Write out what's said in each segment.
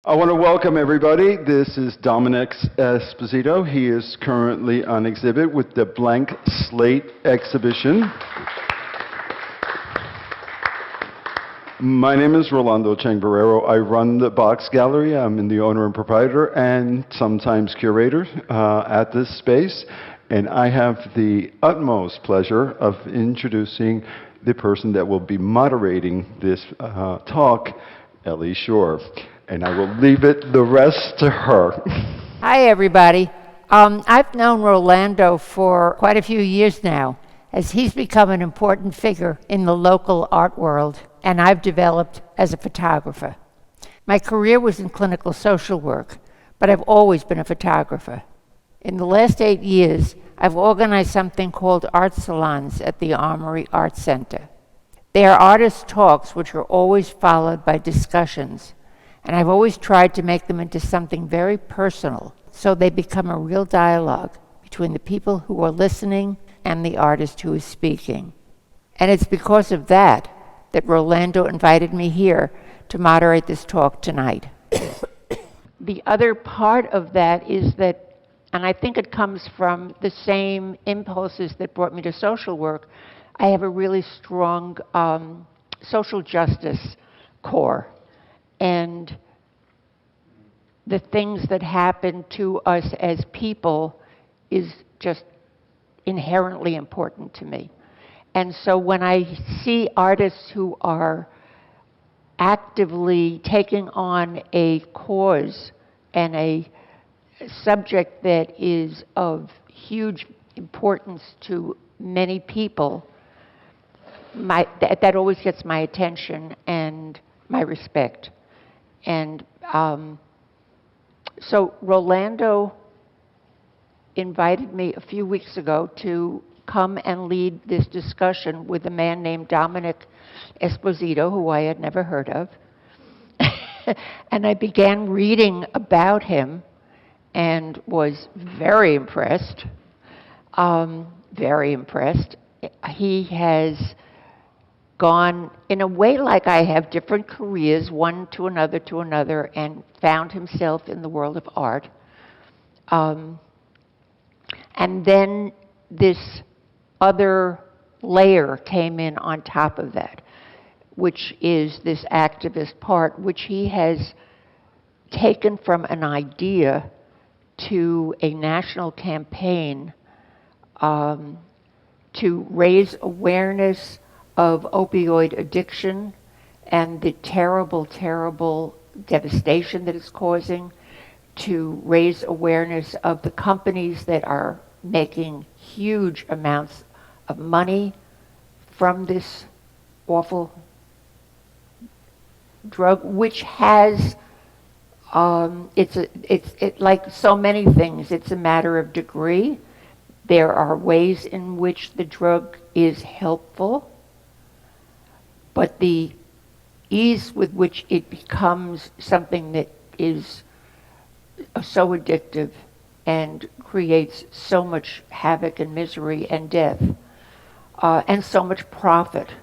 I want to welcome everybody. This is Domenic Esposito. He is currently on exhibit with the Blank Slate exhibition. My name is Rolando Chang-Barrero. I run the Box Gallery. I'm the owner and proprietor and sometimes curator at this space. And I have the utmost pleasure of introducing the person that will be moderating this talk, Ellie Shore. And I will leave the rest to her. Hi, everybody. I've known Rolando for quite a few years now, as he's become an important figure in the local art world, and I've developed as a photographer. My career was in clinical social work, but I've always been a photographer. In the last 8 years, I've organized something called Art Salons at the Armory Art Center. They are artist talks which are always followed by discussions, and I've always tried to make them into something very personal, so they become a real dialogue between the people who are listening and the artist who is speaking. And it's because of that that Rolando invited me here to moderate this talk tonight. The other part of that is that, and I think it comes from the same impulses that brought me to social work, I have a really strong social justice core. And the things that happen to us as people is just inherently important to me. And so when I see artists who are actively taking on a cause and a subject that is of huge importance to many people, that always gets my attention and my respect. And so Rolando invited me a few weeks ago to come and lead this discussion with a man named Domenic Esposito, who I had never heard of. And I began reading about him and was very impressed. Very impressed. He has gone in a way like I have, different careers, one to another, and found himself in the world of art. And then this other layer came in on top of that, which is this activist part, which he has taken from an idea to a national campaign to raise awareness of opioid addiction and the terrible, terrible devastation that it's causing, to raise awareness of the companies that are making huge amounts of money from this awful drug, which has, it's like so many things, it's a matter of degree. There are ways in which the drug is helpful, but the ease with which it becomes something that is so addictive and creates so much havoc and misery and death, and so much profit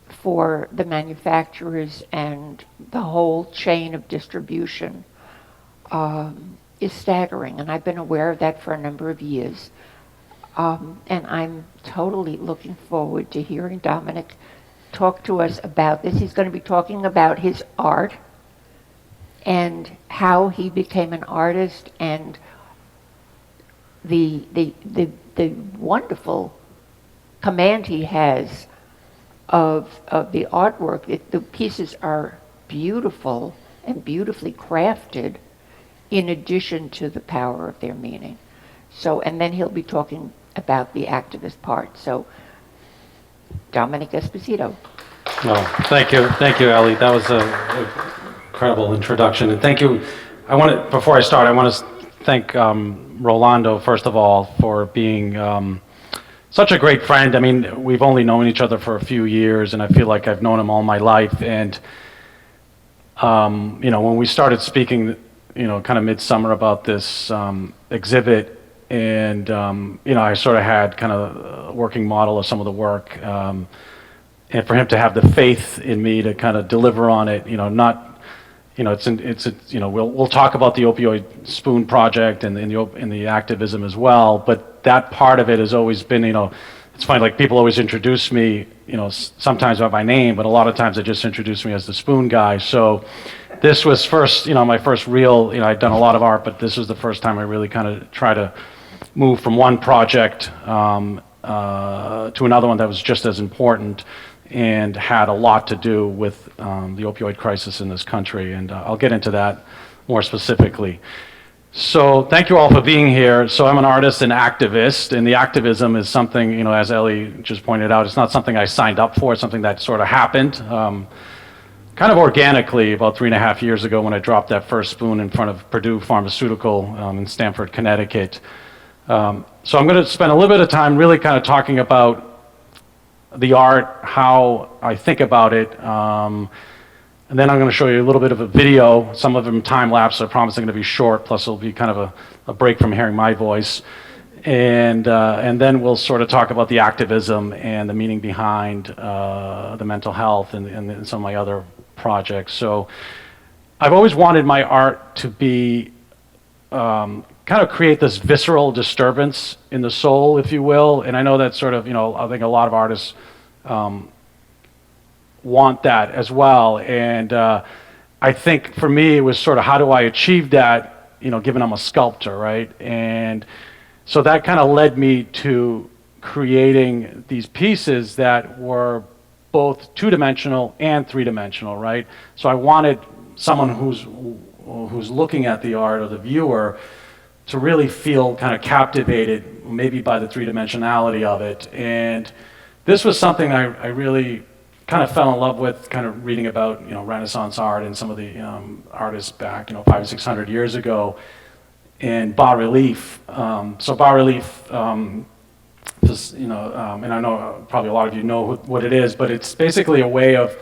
for the manufacturers and the whole chain of distribution, is staggering. And I've been aware of that for a number of years. And I'm totally looking forward to hearing Domenic talk to us about this. He's going to be talking about his art and how he became an artist, and the wonderful command he has of the artwork. The pieces are beautiful and beautifully crafted, in addition to the power of their meaning. So, and then he'll be talking about the activist part. So, Domenic Esposito. Oh, thank you, Ellie. That was an incredible introduction, and thank you. Before I start, I want to thank Rolando, first of all, for being such a great friend. I mean, we've only known each other for a few years, and I feel like I've known him all my life. And when we started speaking, kind of midsummer about this exhibit, and I sort of had kind of a working model of some of the work, and for him to have the faith in me to kind of deliver on it, not we'll talk about the opioid spoon project and the activism as well, but that part of it has always been, it's funny, like people always introduce me, sometimes by my name, but a lot of times they just introduce me as the spoon guy. So this was first, my first real, I'd done a lot of art, but this was the first time I really kind of try to move from one project to another one that was just as important and had a lot to do with the opioid crisis in this country. And I'll get into that more specifically. So thank you all for being here. So I'm an artist and activist, and the activism is something, as Ellie just pointed out, it's not something I signed up for. It's something that sort of happened kind of organically about 3.5 years ago when I dropped that first spoon in front of Purdue Pharmaceutical in Stamford, Connecticut. So I'm going to spend a little bit of time really kind of talking about the art, how I think about it, and then I'm going to show you a little bit of a video, some of them time-lapse. I promise they're going to be short, plus it'll be kind of a break from hearing my voice. And then we'll sort of talk about the activism and the meaning behind the mental health and some of my other projects. So I've always wanted my art to be kind of create this visceral disturbance in the soul, if you will. And I know that sort of, I think a lot of artists want that as well. And I think for me, it was sort of how do I achieve that, given I'm a sculptor, right? And so that kind of led me to creating these pieces that were both two-dimensional and three-dimensional, right? So I wanted someone who's looking at the art, or the viewer, to really feel kind of captivated maybe by the three-dimensionality of it. And this was something I really kind of fell in love with, kind of reading about Renaissance art and some of the artists back 500 or 600 years ago, and bas-relief. So bas-relief, and I know probably a lot of you know what it is, but it's basically a way of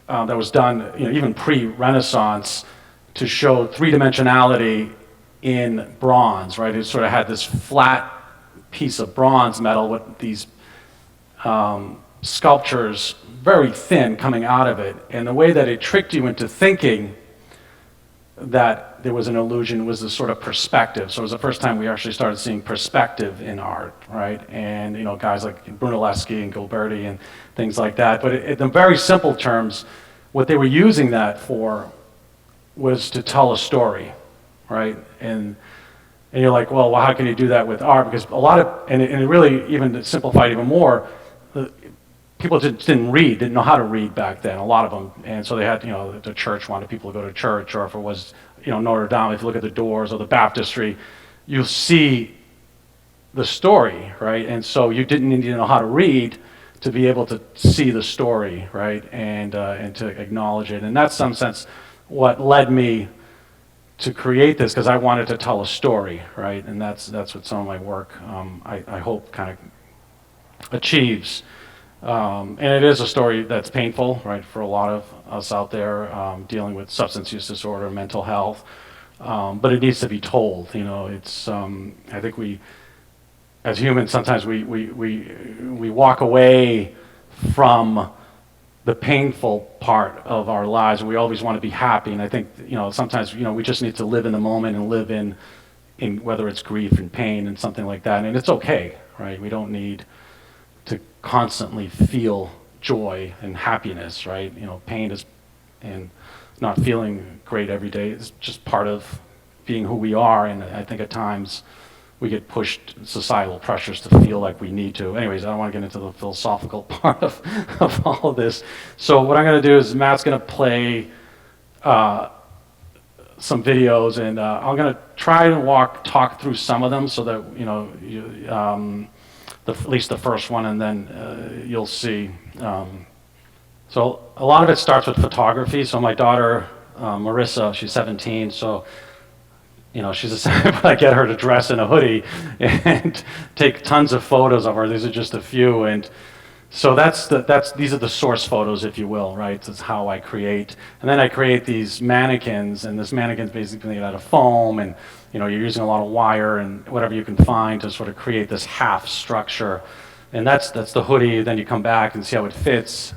that was done even pre-Renaissance to show three-dimensionality in bronze, right? It sort of had this flat piece of bronze metal with these sculptures, very thin, coming out of it. And the way that it tricked you into thinking that there was an illusion was this sort of perspective. So it was the first time we actually started seeing perspective in art, right? And guys like Brunelleschi and Gilberti and things like that. But in very simple terms, what they were using that for was to tell a story, right? And you're like, well, how can you do that with art? Because a lot of, and it really even simplified even more, people didn't know how to read back then, a lot of them. And so they had, the church wanted people to go to church, or if it was, Notre Dame, if you look at the doors, or the baptistry, you'll see the story, right? And so you didn't need to know how to read to be able to see the story, right? And to acknowledge it. And that's, in some sense, what led me to create this, because I wanted to tell a story, right? And that's what some of my work, I hope, kind of achieves. And it is a story that's painful, right, for a lot of us out there dealing with substance use disorder, mental health. But it needs to be told. It's I think we, as humans, sometimes we walk away from the painful part of our lives. We always want to be happy, and I think sometimes we just need to live in the moment and live in whether it's grief and pain and something like that. And it's okay, right? We don't need to constantly feel joy and happiness, right? Pain is, and not feeling great every day is just part of being who we are. And I think at times we get pushed, societal pressures, to feel like we need to. Anyways, I don't want to get into the philosophical part of all of this. So what I'm going to do is Matt's going to play some videos, and I'm going to try to talk through some of them so that at least the first one, and then you'll see. So a lot of it starts with photography. So my daughter, Marissa, she's 17, so she's I get her to dress in a hoodie and take tons of photos of her. These are just a few, and so these are the source photos, if you will, right? That's how I create, and then I create these mannequins, and this mannequin's basically made out of foam, and you're using a lot of wire and whatever you can find to sort of create this half structure, and that's the hoodie. Then you come back and see how it fits.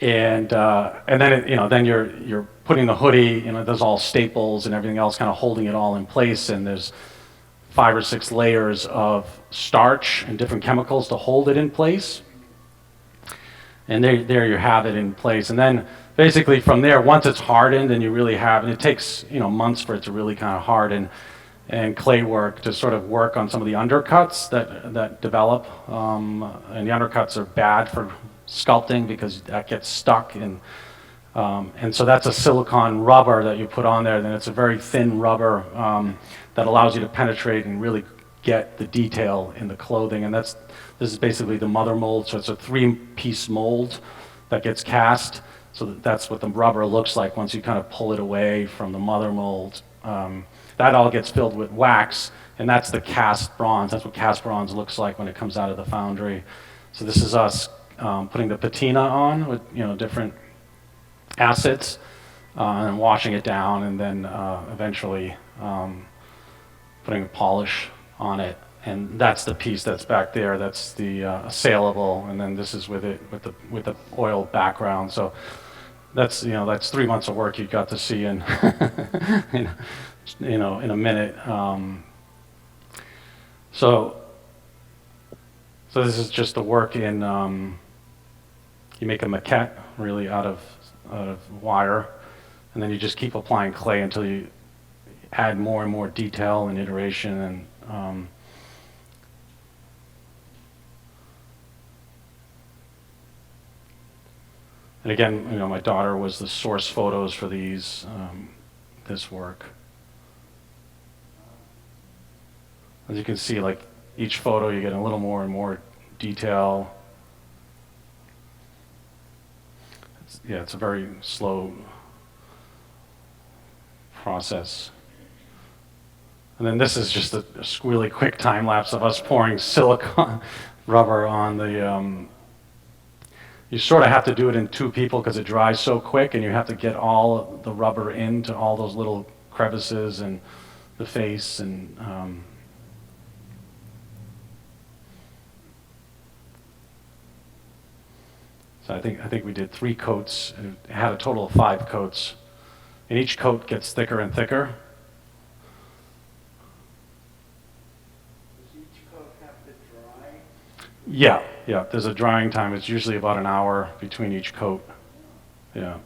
and then then you're putting the hoodie, there's all staples and everything else, kind of holding it all in place, and there's 5 or 6 layers of starch and different chemicals to hold it in place. And there you have it in place. And then basically from there, once it's hardened and you really have, and it takes months for it to really kind of harden, and clay work to sort of work on some of the undercuts that develop. And the undercuts are bad for sculpting because that gets stuck. And so that's a silicone rubber that you put on there. Then it's a very thin rubber that allows you to penetrate and really get the detail in the clothing. And this is basically the mother mold. So it's a 3-piece mold that gets cast. So that's what the rubber looks like once you kind of pull it away from the mother mold. That all gets filled with wax, and that's the cast bronze. That's what cast bronze looks like when it comes out of the foundry. So this is us putting the patina on with different acids, and washing it down, and then eventually putting a polish on it. And that's the piece that's back there. That's the saleable, and then this is with the oil background. So that's 3 months of work you got to see in in a minute. So this is just the work in. You make a maquette really out of wire, and then you just keep applying clay until you add more and more detail and iteration. And again, my daughter was the source photos for this work. As you can see, like each photo, you get a little more and more detail. It's a very slow process. And then this is just a really quick time lapse of us pouring silicone rubber on the. You sort of have to do it in 2 people because it dries so quick, and you have to get all the rubber into all those little crevices and the face and. So I think we did 3 coats, and it had a total of 5 coats, and each coat gets thicker and thicker. Does each coat have to dry? Yeah. There's a drying time. It's usually about an hour between each coat. Yeah.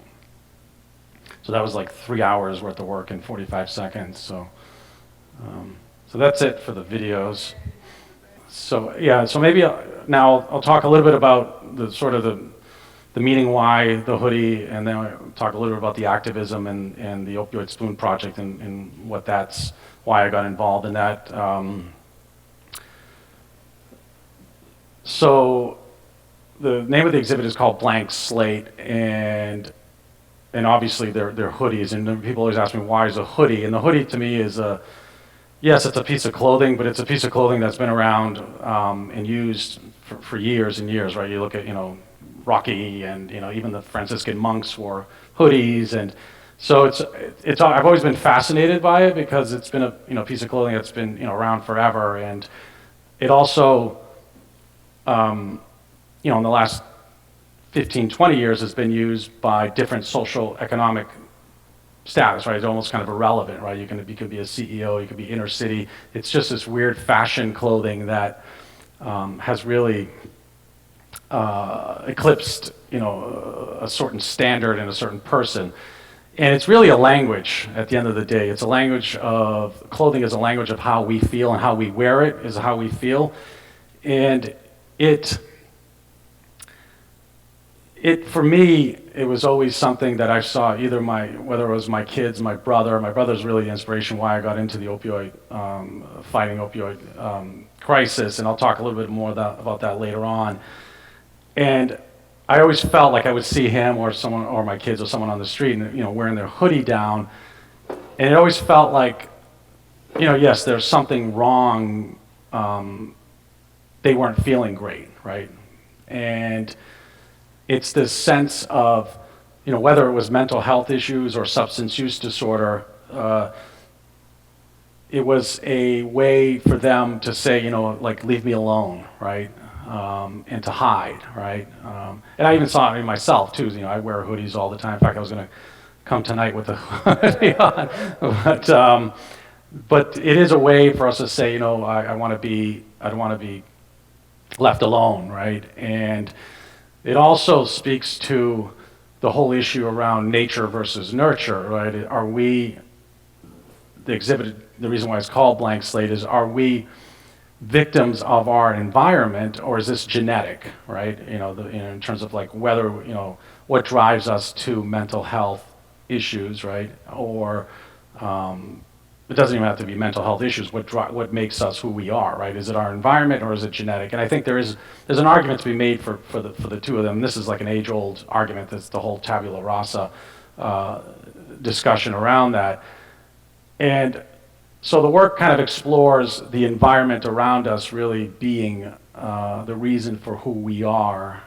So that was like 3 hours worth of work in 45 seconds. So that's it for the videos. So maybe now I'll talk a little bit about the meaning why the hoodie, and then I'll talk a little bit about the activism and the Opioid Spoon Project and why I got involved in that. So the name of the exhibit is called Blank Slate, and obviously they're hoodies, and people always ask me, why is a hoodie? And the hoodie to me is yes, it's a piece of clothing, but it's a piece of clothing that's been around and used for years and years, right? You look at, Rocky, and even the Franciscan monks wore hoodies, and so I've always been fascinated by it because it's been a piece of clothing that's been around forever, and it also in the last 15, 20 years has been used by different social economic status, right? It's almost kind of irrelevant, right? You could be a CEO, you could be inner city. It's just this weird fashion clothing that has really eclipsed, a certain standard and a certain person. And it's really a language at the end of the day. It's a language of, clothing is a language of how we feel, and how we wear it is how we feel. And for me, it was always something that I saw, whether it was my kids, my brother's really the inspiration why I got into the fighting opioid crisis, and I'll talk a little bit more about that later on. And I always felt like I would see him or my kids or someone on the street, and wearing their hoodie down, and it always felt like, yes, there's something wrong. They weren't feeling great, right? And it's this sense of, whether it was mental health issues or substance use disorder, it was a way for them to say, leave me alone, right? and to hide, right? And I even saw it in myself too. You know, I wear hoodies all the time. In fact, I was going to come tonight with a hoodie on, but it is a way for us to say, you know, I don't want to be left alone, right? And it also speaks to the whole issue around nature versus nurture, right? Are we, the exhibit, the reason why it's called Blank Slate is, are we victims of our environment, or is this genetic, right? You know, in terms of like whether, you know, what drives us to mental health issues, right? Or it doesn't even have to be mental health issues. What makes us who we are, right? Is it our environment or is it genetic? And I think there's an argument to be made for the two of them. This is like an age-old argument. That's the whole tabula rasa discussion around that. And so the work kind of explores the environment around us really being the reason for who we are.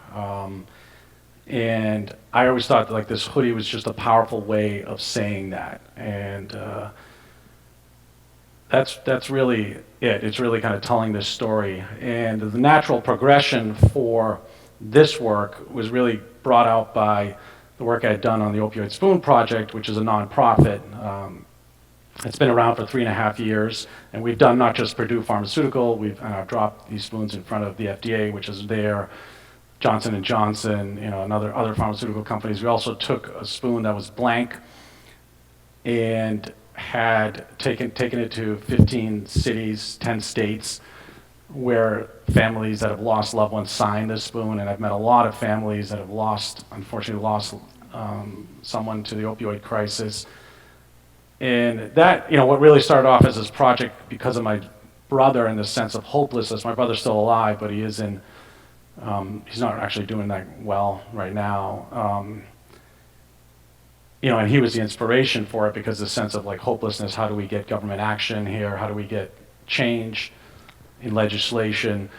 And I always thought that, like, this hoodie was just a powerful way of saying that. And that's really it. It's really kind of telling this story. And the natural progression for this work was really brought out by the work I had done on the Opioid Spoon Project, which is a nonprofit. It's been around for 3.5 years, and we've done not just Purdue Pharmaceutical. We've dropped these spoons in front of the FDA, which is there, Johnson & Johnson, you know, and other pharmaceutical companies. We also took a spoon that was blank and had taken it to 15 cities, 10 states, where families that have lost loved ones signed this spoon. And I've met a lot of families that have unfortunately lost someone to the opioid crisis. And that, you know, what really started off as this project because of my brother and the sense of hopelessness. My brother's still alive, but he is in, he's not actually doing that well right now. You know, and he was the inspiration for it because the sense of like hopelessness, how do we get government action here? How do we get change in legislation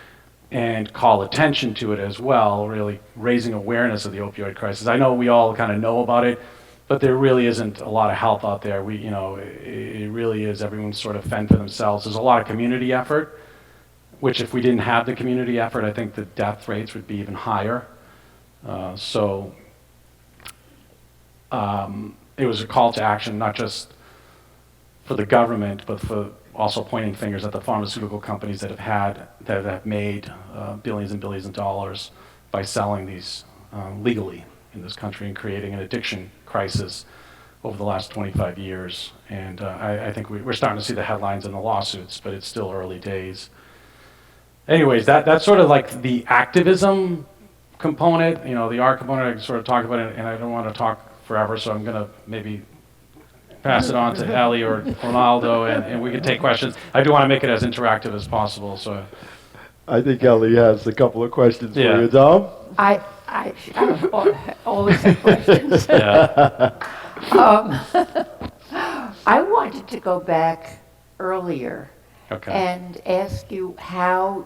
and call attention to it as well, really raising awareness of the opioid crisis. I know we all kind of know about it, but there really isn't a lot of help out there. You know, it really is, everyone's sort of fend for themselves. There's a lot of community effort, which if we didn't have the community effort, I think the death rates would be even higher. It was a call to action, not just for the government, but for also pointing fingers at the pharmaceutical companies that have made billions and billions of dollars by selling these legally in this country and creating an addiction crisis over the last 25 years. And I think we're starting to see the headlines and the lawsuits, but it's still early days. Anyways, that's sort of like the activism component, you know, the art component. I sort of talked about it, and I don't want to talk forever, so I'm going to maybe pass it on to Ali or Ronaldo, and we can take questions. I do want to make it as interactive as possible. So I think Ellie has a couple of questions Yeah. for you, Dom. I always have questions. yeah, I wanted to go back earlier okay, and ask you how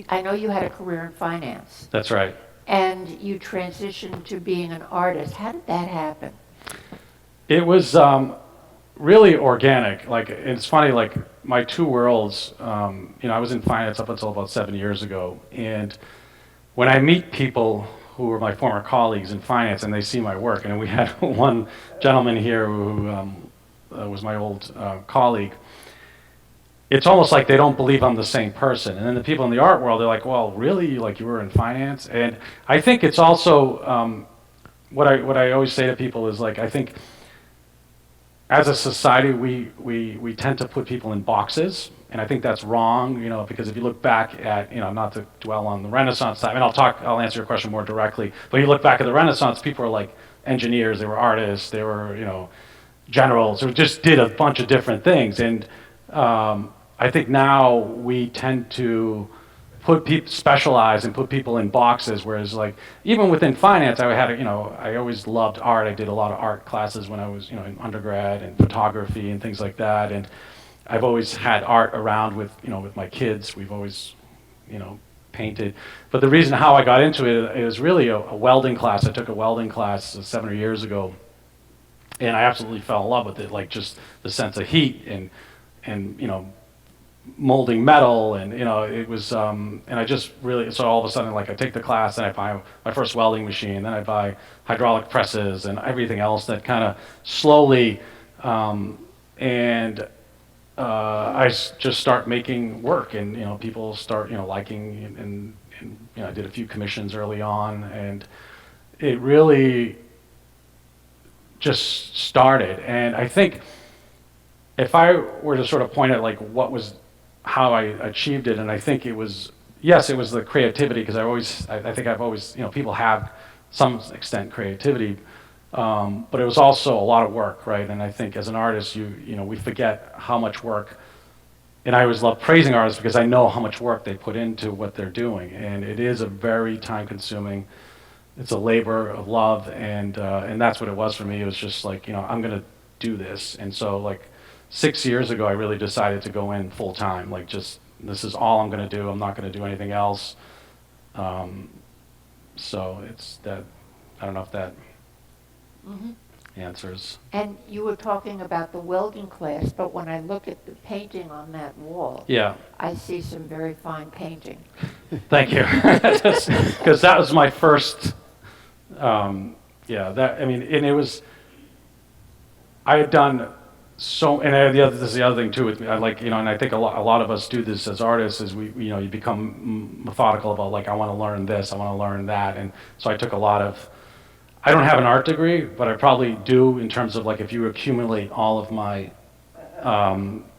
I know you had a career in finance, that's right. and you transitioned to being an artist. How did that happen? It was really organic. Like, it's funny, like my two worlds, you know, I was in finance up until about 7 years ago. And when I meet people who were my former colleagues in finance and they see my work, and we had one gentleman here who was my old colleague, it's almost like they don't believe I'm the same person. And then the people in the art world, they're like, well, really? Like, you were in finance? And I think it's also, what I always say to people is, like, I think as a society, we tend to put people in boxes, and I think that's wrong, you know, because if you look back at, you know, not to dwell on the Renaissance time, and I'll answer your question more directly, but you look back at the Renaissance, people were like engineers, they were artists, they were, you know, generals, who just did a bunch of different things. And I think now we tend to specialize and put people in boxes, whereas, like, even within finance, I always loved art. I did a lot of art classes when I was, you know, in undergrad, and photography and things like that. And I've always had art around with, you know, with my kids. We've always, you know, painted. But the reason how I got into it was really a welding class. I took a welding class 7 or 8 years ago, and I absolutely fell in love with it. Like, just the sense of heat and you know, molding metal, and it was, and I just really, so all of a sudden, like I take the class and I buy my first welding machine, then I buy hydraulic presses and everything else that kind of slowly, and just start making work, and people start liking, and I did a few commissions early on, and it really just started. And I think if I were to sort of point at like how I achieved it, and I think it was, yes, it was the creativity, because I think I've always, people have some extent creativity, but it was also a lot of work, right? And I think as an artist, we forget how much work, and I always love praising artists because I know how much work they put into what they're doing, and it is a very time-consuming, it's a labor of love, and that's what it was for me. It was just like, I'm gonna do this, and so like 6 years ago, I really decided to go in full time, like just this is all I'm gonna do. I'm not gonna do anything else. So it's that. I don't know if that answers. And you were talking about the welding class, but when I look at the painting on that wall, Yeah. I see some very fine painting. Thank you. Because that was my first. And it was. I had done so, and this is the other thing too with me. I like, and I think a lot of us do this as artists. Is you become methodical about like, I want to learn this, I want to learn that, and so I took a lot of. I don't have an art degree, but I probably do in terms of like if you accumulate all of my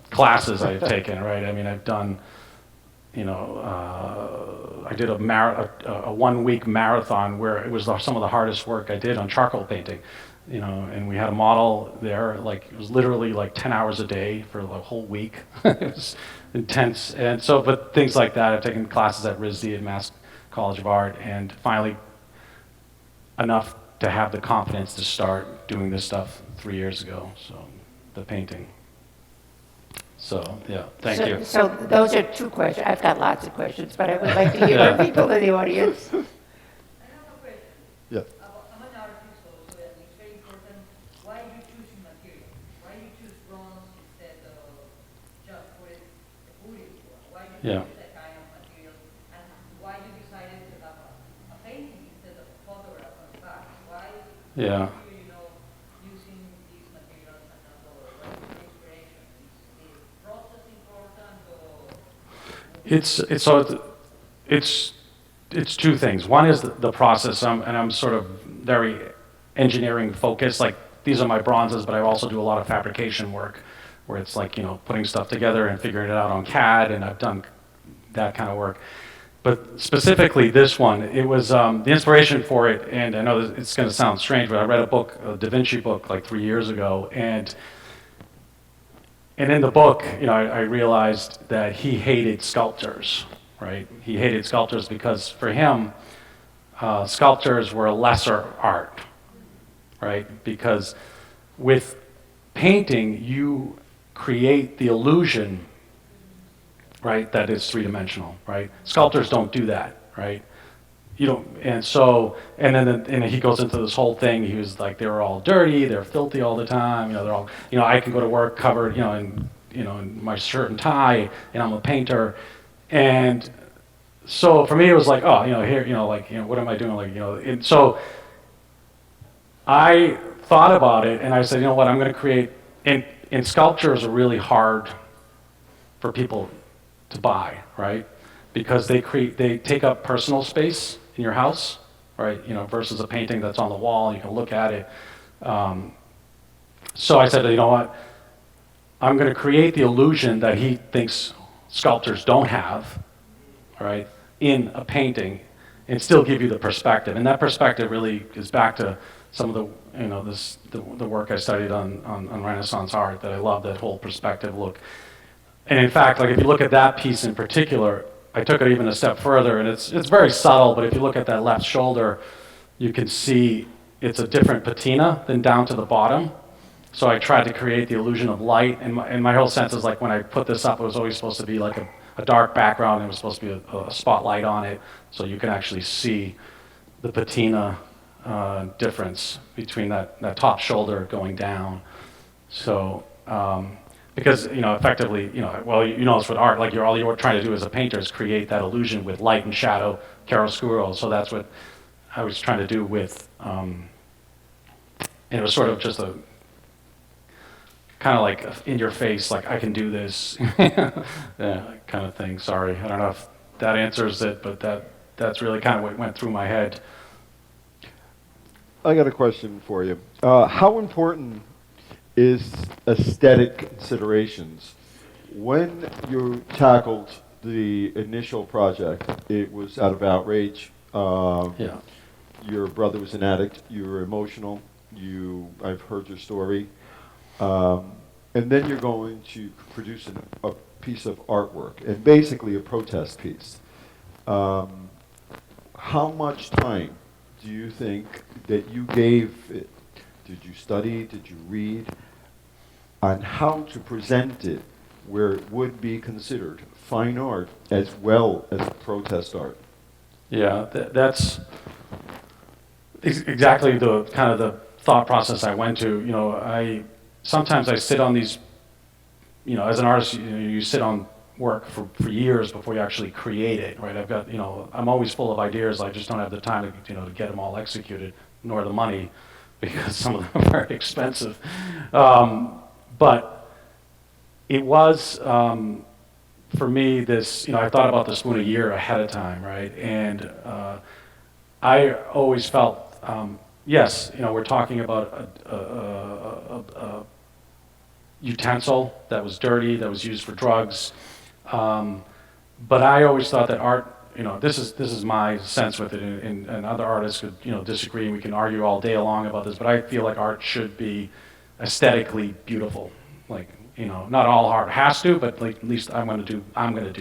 classes I've taken, right? I mean, I've done, I did a 1-week marathon where it was some of the hardest work I did on charcoal painting, and we had a model there, like it was literally like 10 hours a day for the whole week. It was intense, and so, but things like that. I've taken classes at RISD at Mass College of Art, and finally enough to have the confidence to start doing this stuff 3 years ago, so the painting. So, yeah, thank you. So those are 2 questions. I've got lots of questions, but I would like to hear from people in the audience. I have a question. Yes. I'm an artist, so it's very important. Why you choosing material? Why you choose bronze instead of just for it wood? Why you Yeah. choose that kind of material? And why you decided to have a painting instead of a photograph on the back? Why Yeah. using these materials and not other? What is the inspiration? Is the process important or? It's 2 things. One is the process, and I'm sort of very engineering focused. Like these are my bronzes, but I also do a lot of fabrication work, where it's like putting stuff together and figuring it out on CAD, and I've done that kind of work. But specifically this one, it was the inspiration for it, and I know it's going to sound strange, but I read a Da Vinci book like 3 years ago, and in the book, I realized that he hated sculptors, right? He hated sculptors because for him, sculptors were a lesser art, right? Because with painting, you create the illusion, right, that is 3-dimensional, right? Sculptors don't do that, right? You don't, and so, and then and he goes into this whole thing. He was like, they were all dirty, they're filthy all the time. They're all, I can go to work covered, in my shirt and tie, and I'm a painter, and so for me it was like, oh, here, what am I doing, and so I thought about it, and I said, you know what, I'm going to create, and sculptures are really hard for people to buy, right? Because they take up personal space in your house, right? Versus a painting that's on the wall and you can look at it. So I said, you know what? I'm going to create the illusion that he thinks sculptors don't have, right, in a painting, and still give you the perspective. And that perspective really is back to some of the the work I studied on Renaissance art, that I love, that whole perspective look. And in fact, like if you look at that piece in particular, I took it even a step further, and it's very subtle, but if you look at that left shoulder, you can see it's a different patina than down to the bottom. So I tried to create the illusion of light, and my whole sense is like when I put this up, it was always supposed to be like a dark background, and it was supposed to be a spotlight on it, so you can actually see the patina difference between that top shoulder going down. So because, effectively, well, you know, it's with art, like all you're trying to do as a painter is create that illusion with light and shadow, chiaroscuro. So that's what I was trying to do with, and it was sort of just a kind of like in your face, like I can do this, yeah, kind of thing. Sorry, I don't know if that answers it, but that's really kind of what went through my head. I got a question for you. How important is aesthetic considerations? When you tackled the initial project, it was out of outrage. Yeah. Your brother was an addict. You were emotional. I've heard your story. And then you're going to produce a piece of artwork, and basically a protest piece. How much time do you think that you gave it? Did you study? Did you read on how to present it where it would be considered fine art as well as protest art? Yeah, that's exactly the kind of the thought process I went to. Sometimes I sit on these, as an artist, you sit on work for years before you actually create it, right? I've got, I'm always full of ideas. I just don't have the time to get them all executed, nor the money, because some of them are very expensive. But it was, for me, this, I thought about the spoon a year ahead of time, right? And I always felt, yes, we're talking about a utensil that was dirty, that was used for drugs. But I always thought that art, this is my sense with it, and other artists could, disagree, and we can argue all day long about this, but I feel like art should be aesthetically beautiful. Like, not all art has to, but like, at least I'm gonna do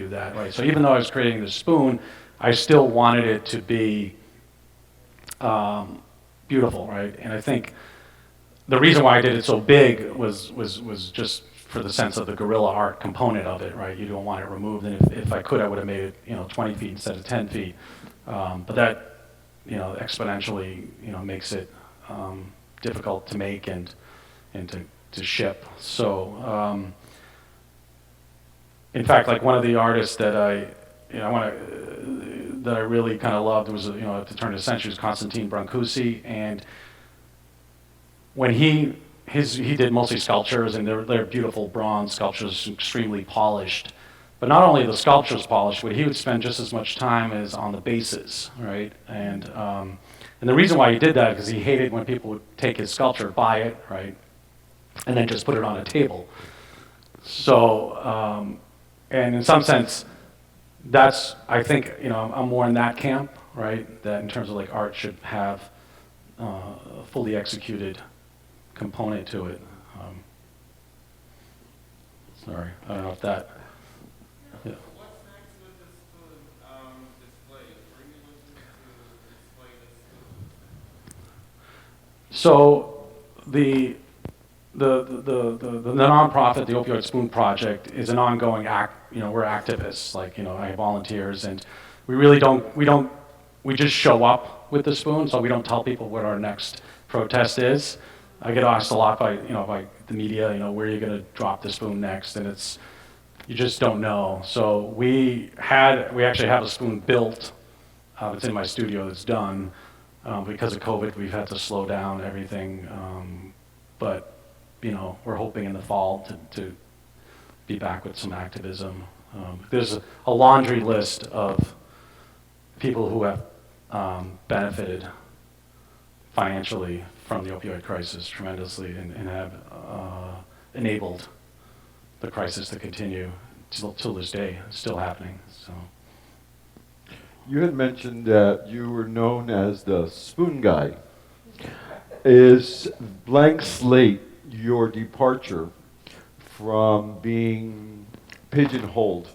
that, right? So even though I was creating the spoon, I still wanted it to be beautiful, right? And I think the reason why I did it so big was just for the sense of the guerrilla art component of it, right? You don't want it removed, and if I could, I would have made it, 20 feet instead of 10 feet. But that, exponentially, makes it difficult to make and to ship. So, in fact, like one of the artists that that I really kind of loved was, at the turn of the century, was Constantine Brancusi, and when he did mostly sculptures, and they're beautiful bronze sculptures, extremely polished. But not only the sculptures polished, but he would spend just as much time as on the bases, right? And the reason why he did that is because he hated when people would take his sculpture, buy it, right, and then just put it on a table. So, and in some sense, that's, I think, I'm more in that camp, right? That in terms of like art should have a fully executed component to it. Sorry, I don't know if that. Yeah. What's next with the spoon display? Where are you looking to display the spoon? So the nonprofit, the Opioid Spoon Project, is an ongoing act. We're activists. Like, I have volunteers, and we really we just show up with the spoon, so we don't tell people what our next protest is. I get asked a lot by the media, where are you going to drop the spoon next, and you just don't know. So we actually have a spoon built. It's in my studio. It's done. Because of COVID, we've had to slow down everything. But we're hoping in the fall to be back with some activism. There's a laundry list of people who have benefited financially from the opioid crisis tremendously and have enabled the crisis to continue till this day. It's still happening. So. You had mentioned that you were known as the spoon guy. Is Blank Slate your departure from being pigeonholed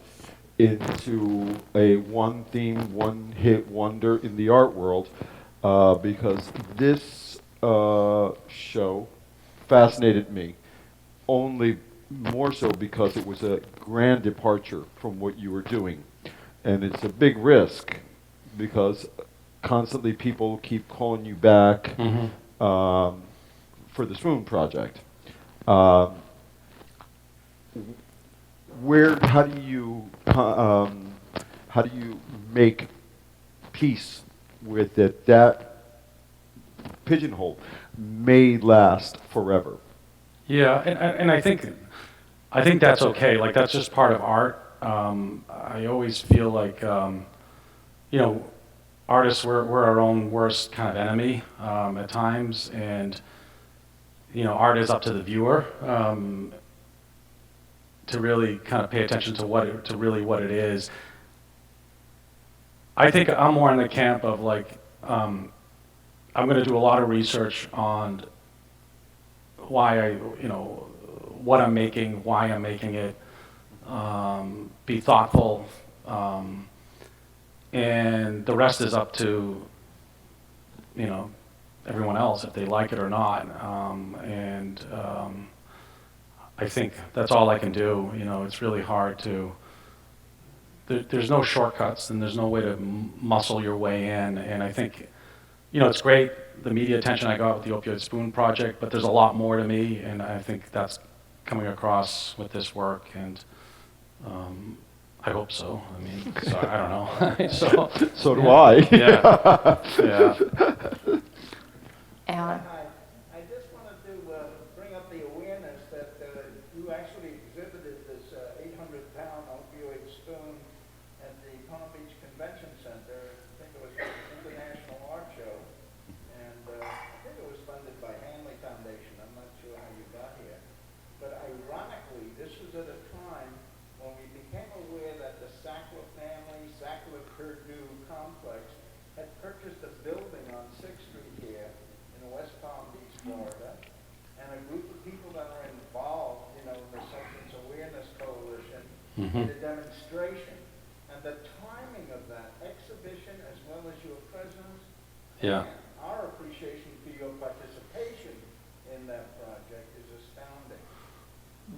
into a one-theme, one-hit wonder in the art world? Because this show fascinated me, only more so because it was a grand departure from what you were doing. And it's a big risk because constantly people keep calling you back for the Spoon Project. how do you make peace with it that pigeonhole may last forever? Yeah, and I think that's okay. Like that's just part of art. I always feel like you know, artists we're our own worst kind of enemy at times, and you know, art is up to the viewer to really kind of pay attention to what it is. I think I'm more in the camp of like I'm going to do a lot of research on why what I'm making, why I'm making it, be thoughtful, and the rest is up to, you know, everyone else if they like it or not. I think that's all I can do. You know, it's really hard to. There's no shortcuts, and there's no way to muscle your way in. And I think, you know, it's great the media attention I got with the Opioid Spoon project, but there's a lot more to me, and I think that's coming across with this work, and I hope so. I mean, so, I don't know. So do I. Yeah. Yeah. Alan? Hi, I just wanted to bring up the awareness that you actually exhibited this 800-pound opioid spoon at the Palm Beach Convention Center. I think it was for the International Art Show, and I think it was funded by Hanley Foundation. I'm not sure how you got here. But ironically, this was at a time when we became aware that the Sackler family, Sackler-Purdue complex, had purchased a building on 6th Street here in West Palm Beach, Florida, and a group of people that are involved, you know, in the Substance Awareness Coalition, did a demonstration. And the timing of that exhibition, as well as your presence, Yeah. and our appreciation for your participation in that project is astounding.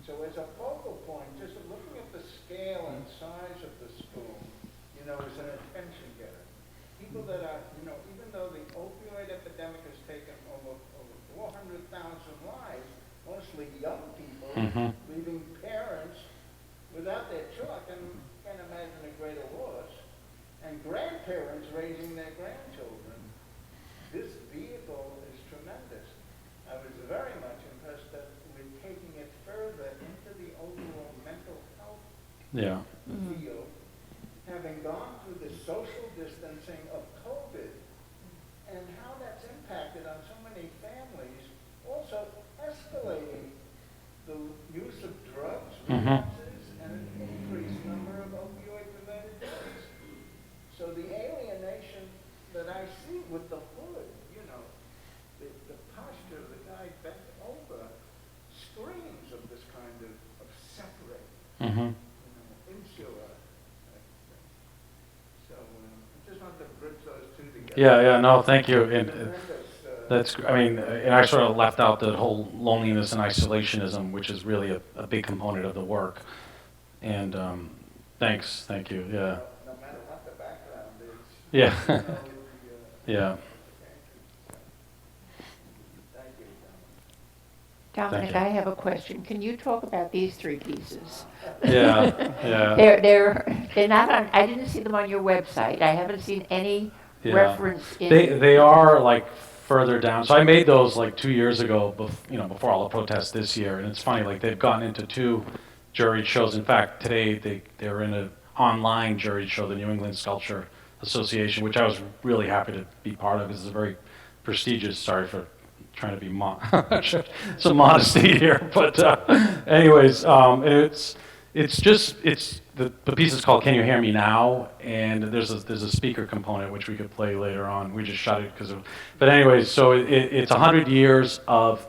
So as a focal point, just looking at the scale and size of the spoon, you know, is an attention getter. People that are, you know, even though the opioid epidemic has taken over 400,000 lives, mostly young people, leaving parents without their truck, and can't imagine a greater loss, and grandparents raising their grandchildren. This vehicle is tremendous. I was very much impressed that we're taking it further into the overall mental health Yeah. field, having gone through the social distancing of COVID, and how that's impacted on so many families, also escalating the use of drugs, relapses, and an increased number of opioid-related deaths. So the alienation that I see with the hood, you know, the posture of the guy bent over, screams of this kind of separate, you know, insular. So I just wanted to bridge those two together. Yeah. No, thank you. And Tremendous, that's. I mean, and I sort of left out the whole loneliness and isolationism, which is really a big component of the work. And thanks. Thank you. Yeah. no matter what the background is. Yeah. you know, Yeah. Thank you, Dominic, you. I have a question. Can you talk about these three pieces? Yeah. Yeah. They're not on, I didn't see them on your website. I haven't seen any Yeah. reference in. They are like further down. So I made those like 2 years ago, before all the protests this year. And it's funny, like they've gotten into 2 juried shows. In fact, today they're in an online juried show, the New England Sculpture Association, which I was really happy to be part of. It's a very prestigious. Sorry for trying to be some modesty here, but anyways, the piece is called "Can You Hear Me Now?" and there's a speaker component which we could play later on. We just shot it but anyways, so it's 100 years of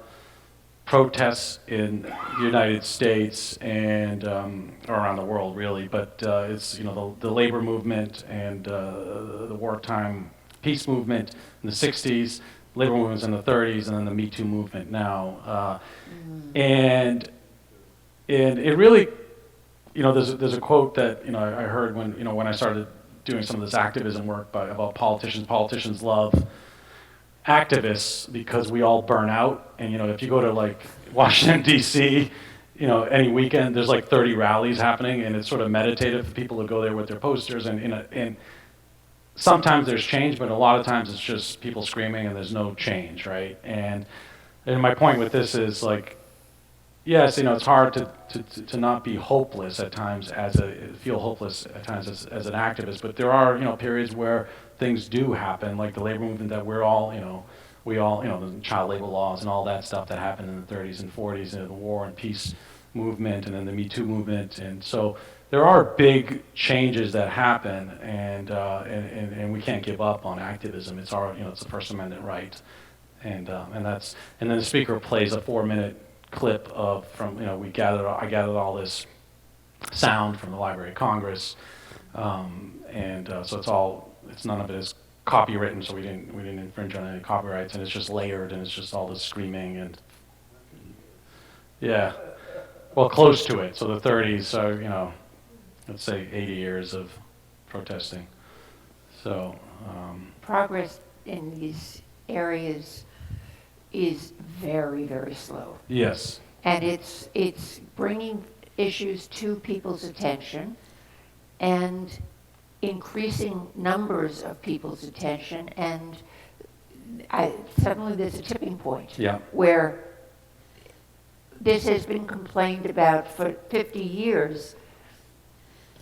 protests in the United States and or around the world really, but it's the labor movement and the wartime peace movement in the 60s, labor movements in the 30s, and then the Me Too movement now, and it really, there's a quote that I heard when I started doing some of this activism work about politicians. Politicians love activists because we all burn out, and if you go to like Washington D.C., any weekend there's like 30 rallies happening, and it's sort of meditative for people to go there with their posters, and sometimes there's change, but a lot of times it's just people screaming and there's no change, right? And my point with this is like, yes, it's hard to not be hopeless at times feel hopeless at times as an activist, but there are, periods where things do happen, like the labor movement that we're all, we all, the child labor laws and all that stuff that happened in the 30s and 40s, and the war and peace movement, and then the Me Too movement. And so there are big changes that happen, and we can't give up on activism. It's our, it's the First Amendment right. And then the speaker plays a 4-minute clip from, I gathered all this sound from the Library of Congress, so it's none of it is copywritten, so we didn't infringe on any copyrights, and it's just layered, and it's just all this screaming and yeah, well, close to it. So the 30s, so let's say 80 years of protesting. So Progress in these areas is very, very slow. yes, And it's bringing issues to people's attention and increasing numbers of people's attention, and suddenly there's a tipping point yeah, where this has been complained about for 50 years,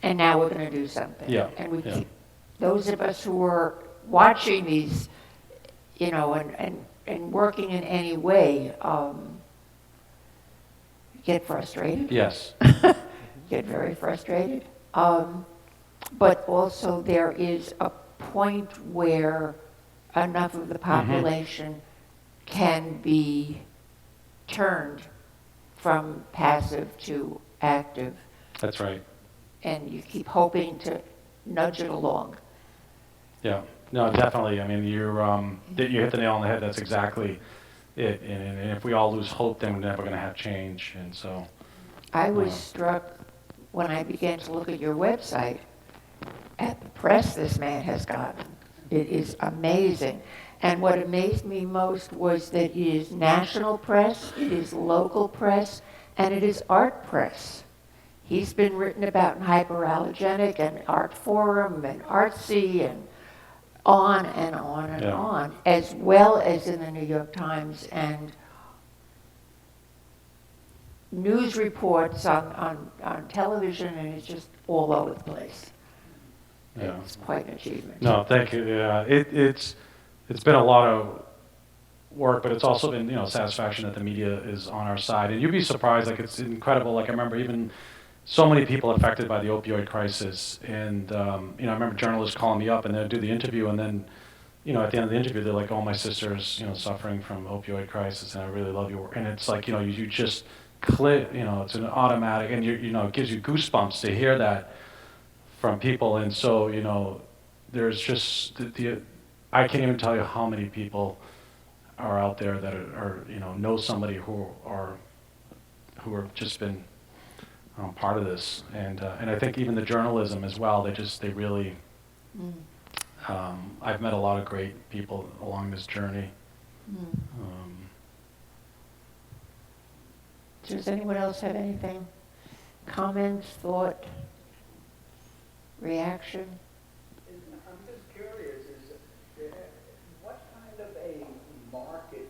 and now we're going to do something. Yeah, And we yeah. keep, those of us who are watching these, and working in any way, get frustrated. yes, Get very frustrated. But also there is a point where enough of the population can be turned from passive to active, that's right. and you keep hoping to nudge it along. Yeah, no, definitely. I mean, you hit the nail on the head. That's exactly it. And if we all lose hope, then we're never going to have change. And so, I was struck when I began to look at your website at the press this man has gotten. It is amazing. And what amazed me most was that it is national press, it is local press, and it is art press. He's been written about in Hyperallergenic and Art Forum and Artsy and on and on and Yeah. on, as well as in the New York Times and news reports on television, and it's just all over the place. yeah. It's quite an achievement. No, thank you. Yeah, it's been a lot of work, but it's also been satisfaction that the media is on our side. And you'd be surprised, like it's incredible. Like I remember even so many people affected by the opioid crisis, and I remember journalists calling me up and they'd do the interview, and then at the end of the interview they're like, "Oh, my sister's suffering from opioid crisis, and I really love your work." And it's like you just click, it's an automatic, and it gives you goosebumps to hear that from people. And so there's just I can't even tell you how many people are out there that are know somebody who have just been part of this, and I think even the journalism as well. They really. I've met a lot of great people along this journey. Does anyone else have anything? Comments, thought, reaction? I'm just curious, what kind of a market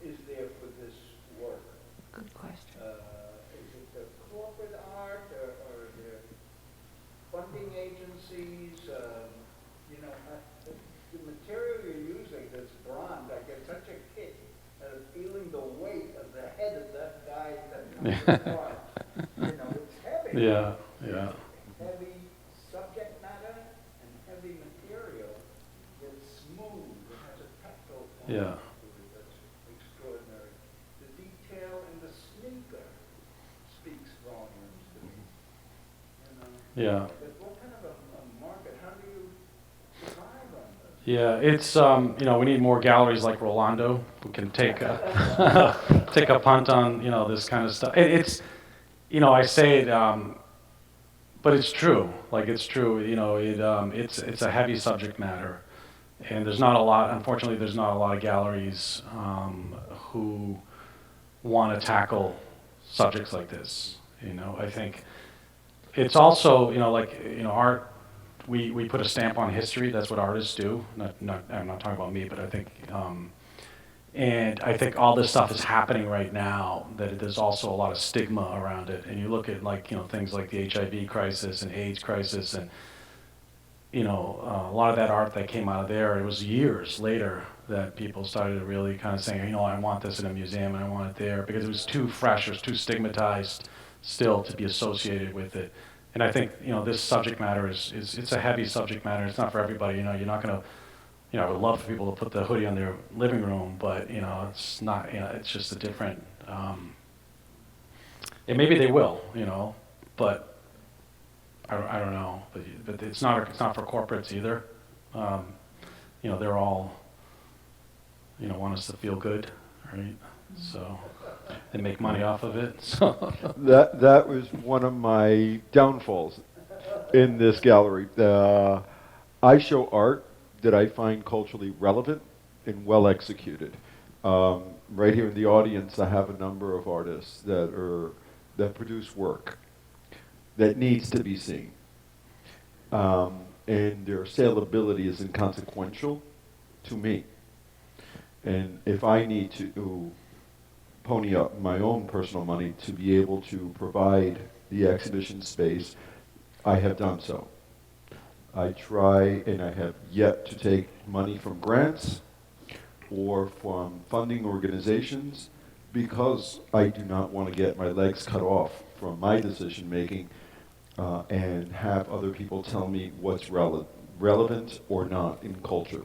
is there for this work? Good question. Is it the corporate art, or are there funding agencies? The material you're using, this bronze, I get such a kick out of feeling the weight of the head of that guy that comes apart. It's heavy. Yeah. Heavy subject matter and heavy material. It's smooth. It has a tactile Yeah. quality to it that's extraordinary. The detail in the sneaker speaks volumes to me. Yeah. But what kind of a market? How do you survive on this? Yeah, it's we need more galleries like Rolando who can take a take a punt on this kind of stuff. It's I say it, but it's true. Like it's true. It's a heavy subject matter, and there's not a lot. Unfortunately, there's not a lot of galleries who want to tackle subjects like this. I think it's also, art, we put a stamp on history. That's what artists do. I'm not talking about me, but I think, and I think all this stuff is happening right now, that there's also a lot of stigma around it. And you look at things like the HIV crisis and AIDS crisis, and a lot of that art that came out of there, it was years later that people started really kind of saying, I want this in a museum and I want it there, because it was too fresh, it was too stigmatized still to be associated with it. And I think, this subject matter it's a heavy subject matter. It's not for everybody. You're not going to, I would love for people to put the hoodie on their living room, but, it's not, it's just a different, and maybe they will, but I don't know. But it's not for corporates either. They're all, want us to feel good, right? So they make money off of it. So That was one of my downfalls in this gallery. I show art that I find culturally relevant and well executed. Right here in the audience, I have a number of artists that produce work that needs to be seen, and their saleability is inconsequential to me. And if I need to pony up my own personal money to be able to provide the exhibition space, I have done so. I try, and I have yet to take money from grants or from funding organizations, because I do not want to get my legs cut off from my decision making and have other people tell me what's relevant or not in culture.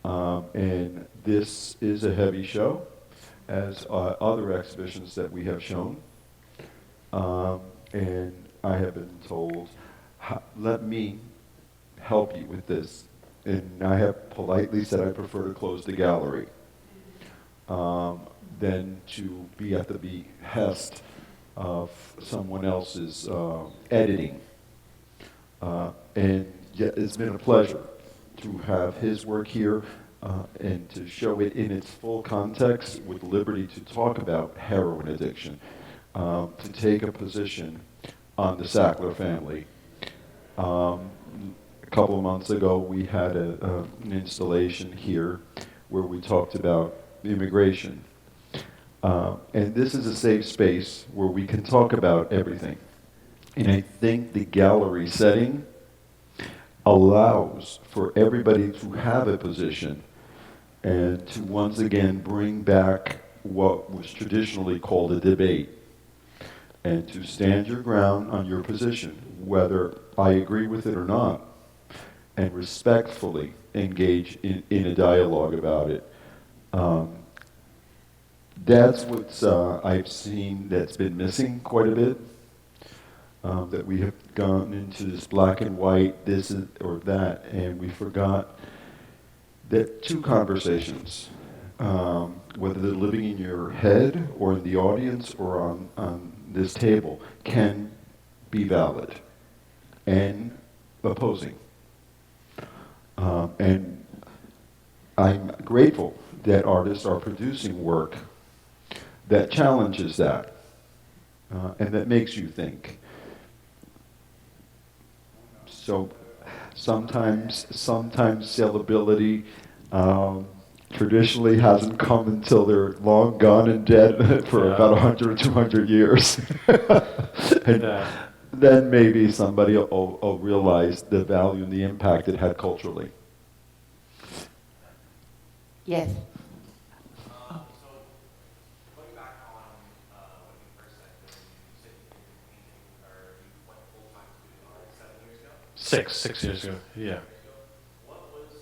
And this is a heavy show, as other exhibitions that we have shown. And I have been told, let me help you with this. And I have politely said I prefer to close the gallery than to be at the behest of someone else's editing. And yet it's been a pleasure to have his work here and to show it in its full context, with liberty to talk about heroin addiction, to take a position on the Sackler family. A couple of months ago, we had an installation here where we talked about immigration. And this is a safe space where we can talk about everything. And I think the gallery setting allows for everybody to have a position and to once again bring back what was traditionally called a debate, and to stand your ground on your position, whether I agree with it or not, and respectfully engage in a dialogue about it. That's what I've seen that's been missing quite a bit. That we have gone into this black and white, this is, or that, and we forgot that two conversations, whether they're living in your head or in the audience or on this table, can be valid and opposing. And I'm grateful that artists are producing work that challenges that and that makes you think. So sometimes saleability traditionally hasn't come until they're long gone and dead for about 100 or 200 years. And then maybe somebody will realize the value and the impact it had culturally. Yes. So going back on when you first said that you said you did painting, or you went full time to doing art 7 years ago? 6 years ago, yeah. What was,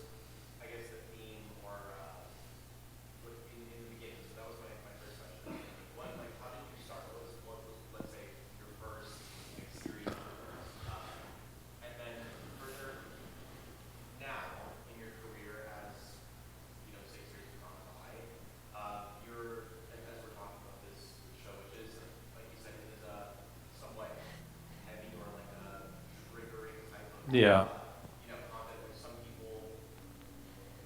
I guess, the theme or in the beginning? So that was my first question. How did you start? What was, let's say, your first series? And then further now in your career, as 6 years have gone by, you're, as we're talking about this show, which is, like you said, it is a somewhat heavy or like a triggering type of Yeah. content, which some people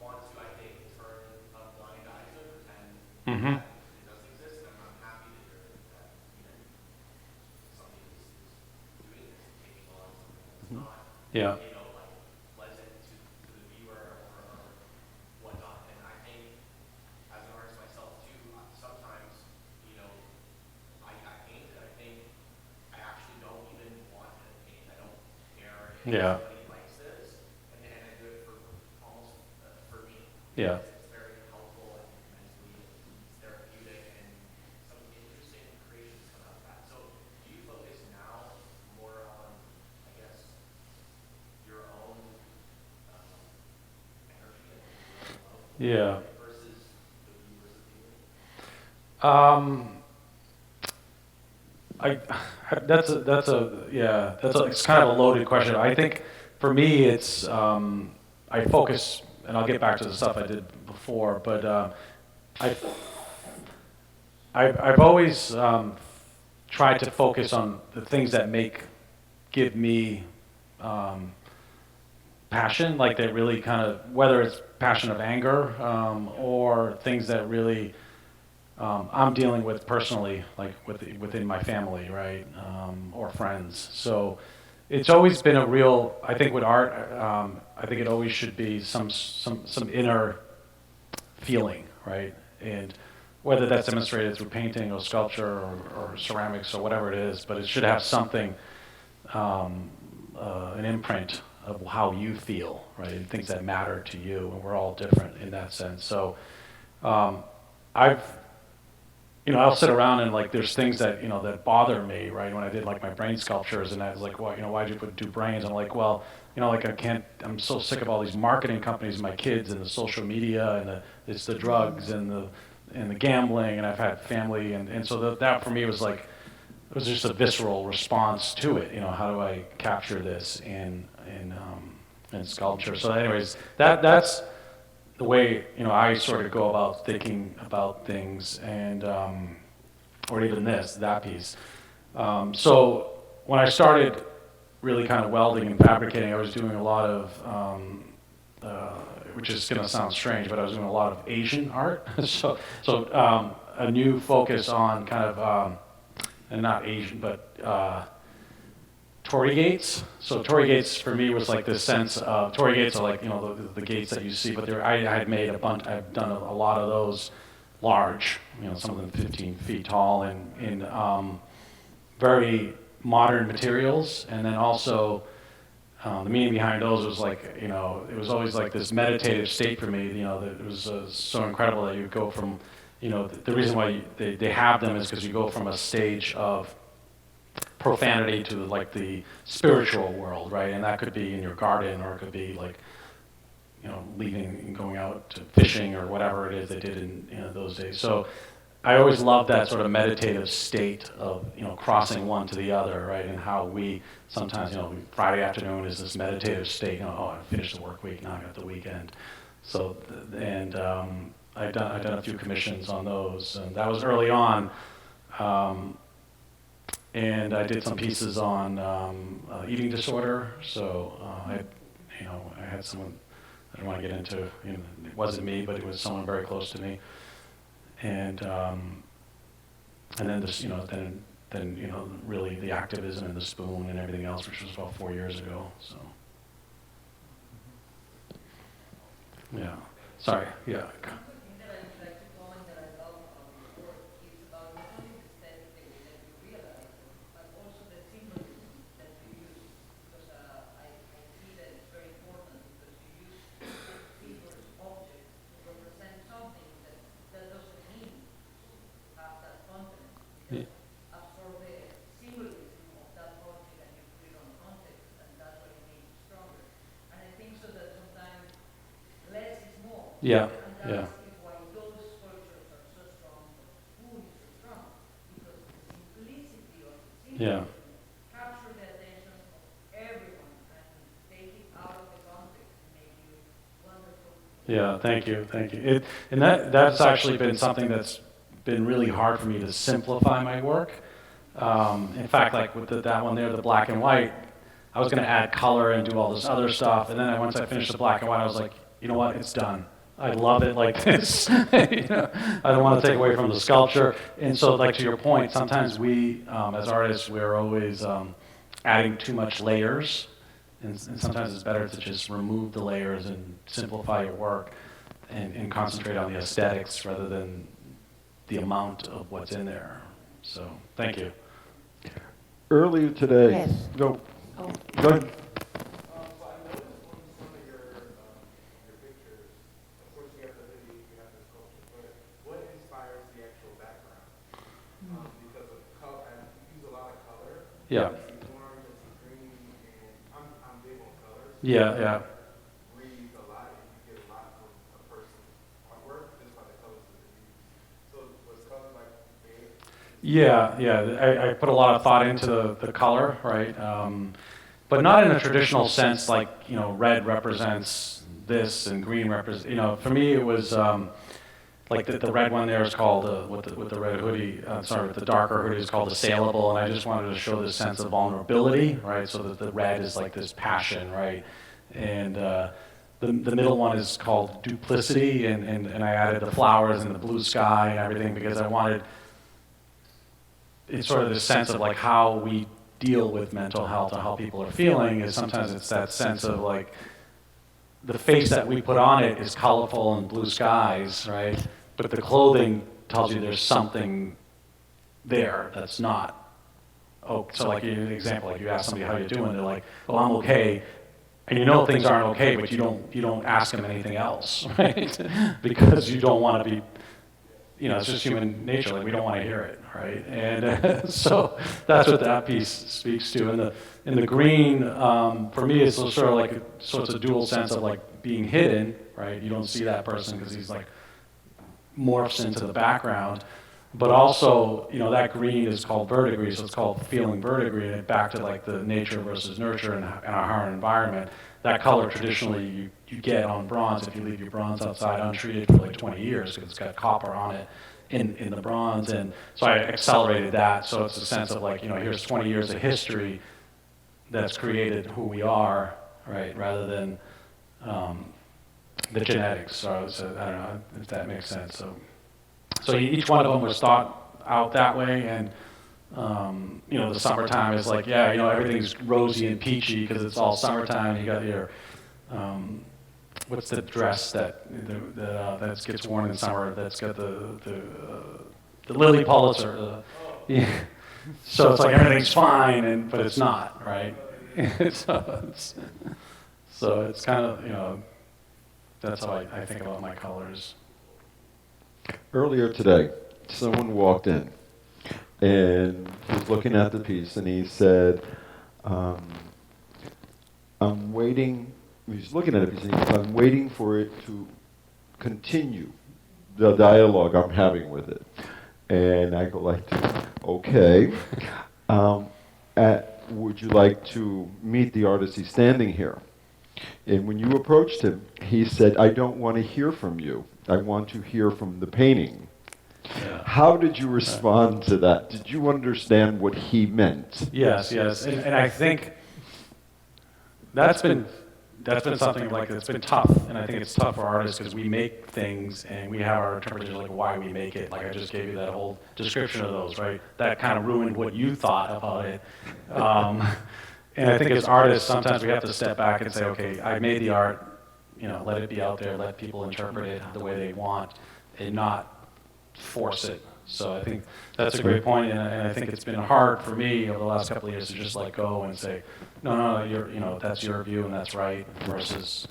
want to, I think, turn a blind eye to, pretend Mm-hmm. that it doesn't exist, and I'm not happy to hear it. Yeah. like pleasant to the viewer or whatnot. And I think as an artist myself too, sometimes, I paint and I think I actually don't even want to paint. I don't care if Yeah. somebody likes this, and I do it for almost for me. Yeah. It's very helpful and mentally it's therapeutic, and some interesting creations come out of that. So do you focus now more on, I guess, your own energy and your own love Yeah. versus the viewer's opinion? I it's kind of a loaded question. I think for me it's I focus, and I'll get back to the stuff I did before, but I've always tried to focus on the things that give me passion, like that really kind of, whether it's passion of anger or things that really I'm dealing with personally, like within my family, right, or friends. So it's always been a real. I think with art, I think it always should be some inner feeling, right, and whether that's demonstrated through painting or sculpture or ceramics or whatever it is, but it should have something, an imprint of how you feel, right, and things that matter to you, and we're all different in that sense. So I'll sit around and like there's things that that bother me, right? When I did like my brain sculptures, and I was like, well, why'd you do brains? I'm like, well, like I'm so sick of all these marketing companies, and my kids, and the social media, and it's the drugs and the gambling, and I've had family, and so that for me was like, it was just a visceral response to it. How do I capture this in sculpture? So, anyways, that's the way I sort of go about thinking about things, and or even that piece. So when I started really kind of welding and fabricating, I was doing a lot of, which is going to sound strange, but I was doing a lot of Asian art. so a new focus on kind of, and not Asian, but Torii gates. So Torii gates for me was like this sense of, Torii gates are like, the gates that you see, but I had made I've done a lot of those large, some of them 15 feet tall, and in very modern materials. And then also the meaning behind those was like, it was always like this meditative state for me, that it was so incredible that you go from, the reason why they have them is because you go from a stage of profanity to like the spiritual world, right? And that could be in your garden, or it could be like, leaving and going out to fishing or whatever it is they did in those days. So I always loved that sort of meditative state of, crossing one to the other, right? And how we sometimes, Friday afternoon is this meditative state. I finished the work week, now I got the weekend. So, and I've done a few commissions on those, and that was early on. And I did some pieces on eating disorder. So I had someone, I don't want to get into, it wasn't me, but it was someone very close to me. And then this, then really the activism and the spoon and everything else, which was about 4 years ago. So yeah, sorry, yeah. One thing that I would like to comment that I love about your work is about not only the aesthetic that you realize, but also the symbolism that you use. Because I see that it's very important because you use figures, objects to represent something that doesn't mean to have that content. You just absorb the symbolism of that object and you put it on context, and that's what it makes it stronger. And I think so that sometimes less is more. Yeah, And yeah. that's why those sculptures are so strong, the spoon is so strong, because the simplicity of the Yeah. symbolism capture the attention of everyone and take it out of the context and make you wonderful. Yeah, thank you. And that's actually been something that's been really hard for me to simplify my work. In fact, like with that one there, the black and white, I was going to add color and do all this other stuff, and then once I finished the black and white, I was like, you know what, it's done. I love it like this. I don't want to take away from the sculpture. And so, like to your point, sometimes we, as artists, we're always adding too much layers and sometimes it's better to just remove the layers and simplify your work and concentrate on the aesthetics rather than the amount of what's in there. So, thank you. Earlier today, Yes. go. Oh. Go ahead. Well, I noticed from some of your pictures, of course you have the hoodie, you have the sculpture, but what inspires the actual background? Because of color, you use a lot of color. Yeah. I see orange, I see green, and I'm big on colors. Yeah, yeah. Reads a lot, and you get a lot from a person's artwork just by the colors that they use. So was color like big? Yeah, I put a lot of thought into the color, right? But not in a traditional sense, like, red represents this and green represents, for me it was, like the red one there is called, with the red hoodie, with the darker hoodie is called assailable, and I just wanted to show this sense of vulnerability, right? So that the red is like this passion, right? And the middle one is called duplicity, and I added the flowers and the blue sky and everything because I wanted, it's sort of this sense of like how we deal with mental health or how people are feeling is sometimes it's that sense of like the face that we put on it is colorful and blue skies, right? But the clothing tells you there's something there that's not. Oh, so like an example, like you ask somebody how you're doing, they're like, "Oh, I'm okay," and things aren't okay, but you don't ask them anything else, right? Because you don't want to be. It's just human nature. Like we don't want to hear it, right? And so that's what that piece speaks to. And the green, for me, it's sort of like it's a dual sense of like being hidden, right? You don't see that person because he's like morphs into the background. But also, that green is called verdigris, so it's called feeling verdigris, and back to like the nature versus nurture in our environment. That color traditionally you get on bronze if you leave your bronze outside untreated for like 20 years because it's got copper on it in the bronze. And so I accelerated that, so it's a sense of like, here's 20 years of history that's created who we are, right, rather than the genetics. So I don't know if that makes sense. So each one of them was thought out that way, and the summertime is like, everything's rosy and peachy because it's all summertime. You got your, what's the dress that gets worn in summer? That's got the Lily Pulitzer. Yeah. So it's like everything's fine, but it's not, right? so it's kind of, that's how I think about my colors. Earlier today, someone walked in and he was looking at the piece and he said, I'm waiting, he's looking at it, he said, I'm waiting for it to continue the dialogue I'm having with it. And I go like, okay, would you like to meet the artist? He's standing here. And when you approached him, he said, I don't want to hear from you. I want to hear from the painting. Yeah. How did you respond to that? Did you understand what he meant? Yes. And I think that's been something like that's been tough. And I think it's tough for artists because we make things and we have our interpretation of like why we make it. Like I just gave you that whole description of those, right? That kind of ruined what you thought about it. And I think as artists, sometimes we have to step back and say, okay, I made the art, let it be out there, let people interpret it the way they want, and not force it. So I think that's a great point, and I think it's been hard for me over the last couple of years to just let go and say, no, that's your view and that's right, versus.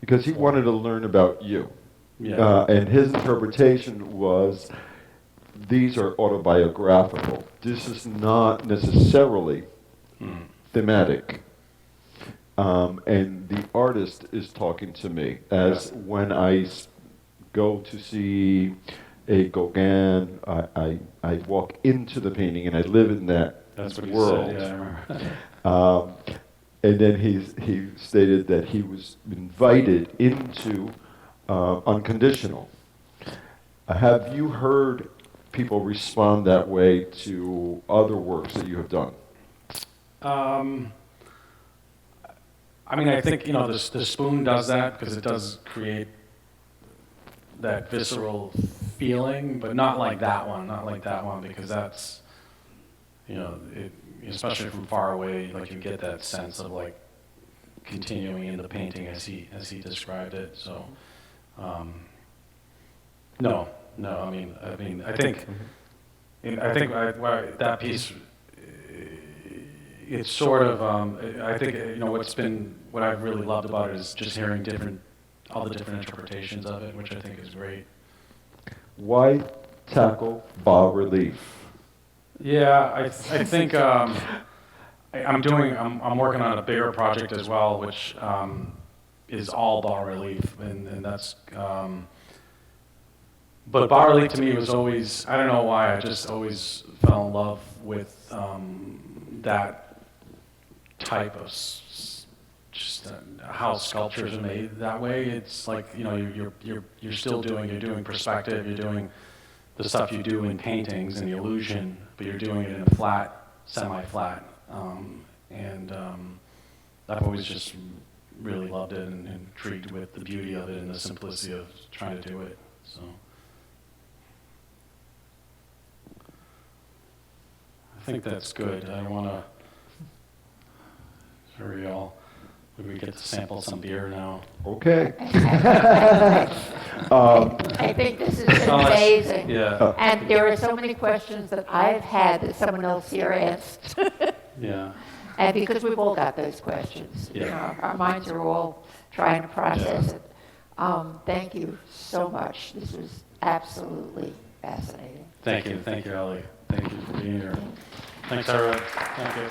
Because he wanted to learn about you. Yeah. And his interpretation was, these are autobiographical. This is not necessarily thematic. And the artist is talking to me as when I go to see a Gauguin, I walk into the painting and I live in that That's what world. He said, yeah, I remember. And then he stated that he was invited into Unconditional. Have you heard people respond that way to other works that you have done? I mean, I think, the spoon does that because it does create that visceral feeling, but not like that one, because that's, especially from far away, like you get that sense of like continuing in the painting as he described it. So, no, I mean, I think that piece. It's sort of, I think, what I've really loved about it is just hearing all the different interpretations of it, which I think is great. Why tackle bas relief? Yeah, I think I'm working on a bigger project as well, which is all bas relief, and that's. But bas relief to me was always, I don't know why, I just always fell in love with that type of how sculptures are made that way. It's like, you're still doing perspective, you're doing the stuff you do in paintings and the illusion, but you're doing it in a flat, semi-flat. I've always just really loved it and intrigued with the beauty of it and the simplicity of trying to do it. So I think that's good. I want to hurry all. We get to sample some beer now. Okay. I think this is amazing. Yeah. And there are so many questions that I've had that someone else here asked. Yeah. And because we've all got those questions. Yeah. Our minds are all trying to process it. Thank you so much. This was absolutely fascinating. Thank you, Ellie. Thank you for being here. Thanks, everyone. Thank you.